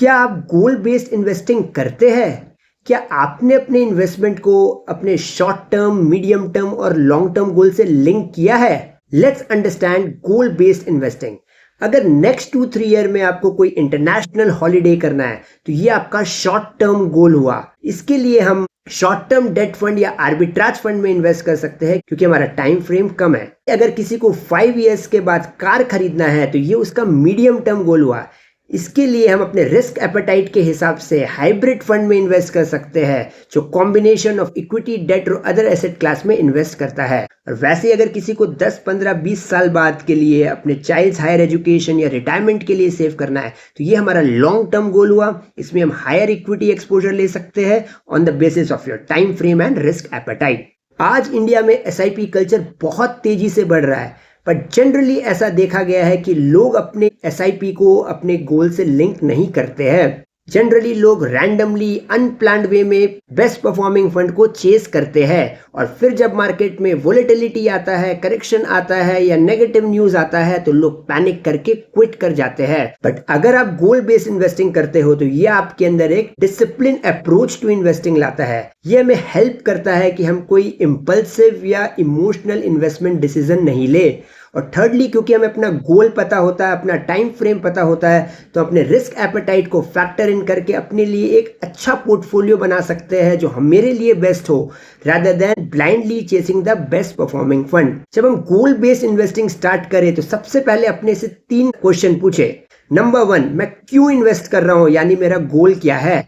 क्या आप गोल based investing करते हैं? क्या आपने अपने इन्वेस्टमेंट को अपने शॉर्ट टर्म, मीडियम टर्म और लॉन्ग टर्म गोल से लिंक किया है? Let's understand goal based investing. अगर नेक्स्ट 2-3 ईयर में आपको कोई इंटरनेशनल हॉलिडे करना है तो ये आपका शॉर्ट टर्म गोल हुआ। इसके लिए हम शॉर्ट टर्म डेट फंड या आर्बिट्राज फंड में इन्वेस्ट कर सकते हैं क्योंकि हमारा टाइम फ्रेम कम है। अगर किसी को 5 इयर्स के बाद कार खरीदना है तो ये उसका मीडियम टर्म गोल हुआ। इसके लिए हम अपने रिस्क एपेटाइट के हिसाब से हाइब्रिड फंड में इन्वेस्ट कर सकते हैं जो कॉम्बिनेशन ऑफ इक्विटी, डेट और अदर एसेट क्लास में इन्वेस्ट करता है। और वैसे अगर किसी को 10, 15, 20 साल बाद के लिए अपने चाइल्ड्स हायर एजुकेशन या रिटायरमेंट के लिए सेव करना है तो ये हमारा लॉन्ग टर्म गोल हुआ। इसमें हम हायर इक्विटी एक्सपोजर ले सकते हैं on the basis of your time frame and risk appetite. आज इंडिया में एसआईपी कल्चर बहुत तेजी से बढ़ रहा है, पर जनरली ऐसा देखा गया है कि लोग अपने एसआईपी को अपने गोल से लिंक नहीं करते हैं। जनरली लोग रैंडमली अनप्लान्ड वे में बेस्ट परफॉर्मिंग फंड को चेस करते हैं और फिर जब मार्केट में वोलेटिलिटी आता है, करेक्शन आता है या नेगेटिव न्यूज आता है तो लोग पैनिक करके क्विट कर जाते हैं। बट अगर आप गोल बेस्ड इन्वेस्टिंग करते हो तो ये आपके अंदर एक डिसिप्लिन अप्रोच टू इन्वेस्टिंग लाता है। ये हमें हेल्प करता है कि हम कोई इम्पल्सिव या इमोशनल इन्वेस्टमेंट डिसीजन नहीं ले। और थर्डली, क्योंकि हमें अपना गोल पता होता है, अपना टाइम फ्रेम पता होता है, तो अपने रिस्क एपेटाइट को फैक्टर इन करके अपने लिए एक अच्छा पोर्टफोलियो बना सकते हैं जो मेरे लिए बेस्ट हो, rather than blindly chasing the best performing fund. जब हम गोल बेस्ड इन्वेस्टिंग स्टार्ट करें तो सबसे पहले अपने से 3 क्वेश्चन पूछे। नंबर 1, मैं क्यों इन्वेस्ट कर रहा हूं, यानी मेरा गोल क्या है।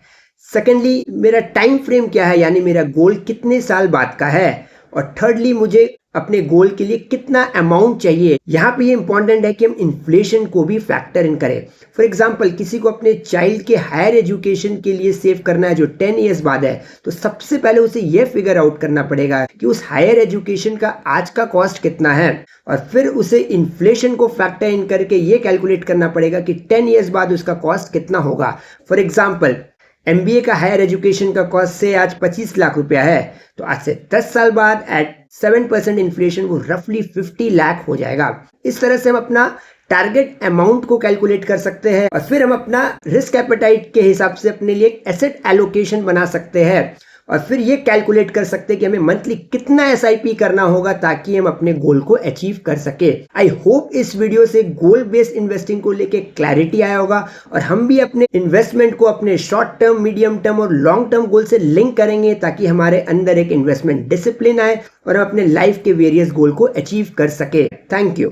सेकेंडली, मेरा टाइम फ्रेम क्या है, यानी मेरा गोल कितने साल बाद का है। और थर्डली, मुझे अपने गोल के लिए कितना अमाउंट चाहिए। यहाँ पे ये इंपॉर्टेंट है कि हम इन्फ्लेशन को भी फैक्टर इन करें। फॉर एग्जांपल, किसी को अपने चाइल्ड के हायर एजुकेशन के लिए सेव करना है जो 10 इयर्स बाद है, तो सबसे पहले उसे ये फिगर आउट करना पड़ेगा कि उस हायर एजुकेशन का आज का कॉस्ट कितना है, और फिर उसे इन्फ्लेशन को फैक्टर इन करके ये कैलकुलेट करना पड़ेगा कि 10 इयर्स बाद उसका कॉस्ट कितना होगा। फॉर एग्जाम्पल, एमबीए का हायर एजुकेशन का कॉस्ट से आज 25 लाख रुपया है, तो आज से 10 साल बाद एट 7% इन्फ्लेशन वो रफली 50 लाख हो जाएगा। इस तरह से हम अपना टारगेट अमाउंट को कैलकुलेट कर सकते हैं और फिर हम अपना रिस्क एपेटाइट के हिसाब से अपने लिए एसेट एलोकेशन बना सकते हैं और फिर ये कैलकुलेट कर सकते हैं कि हमें मंथली कितना एसआईपी करना होगा ताकि हम अपने गोल को अचीव कर सके। आई होप इस वीडियो से गोल बेस्ड इन्वेस्टिंग को लेके क्लैरिटी आया होगा और हम भी अपने इन्वेस्टमेंट को अपने शॉर्ट टर्म, मीडियम टर्म और लॉन्ग टर्म गोल से लिंक करेंगे ताकि हमारे अंदर एक इन्वेस्टमेंट डिसिप्लिन आए और हम अपने लाइफ के वेरियस गोल को अचीव कर सके। Thank you.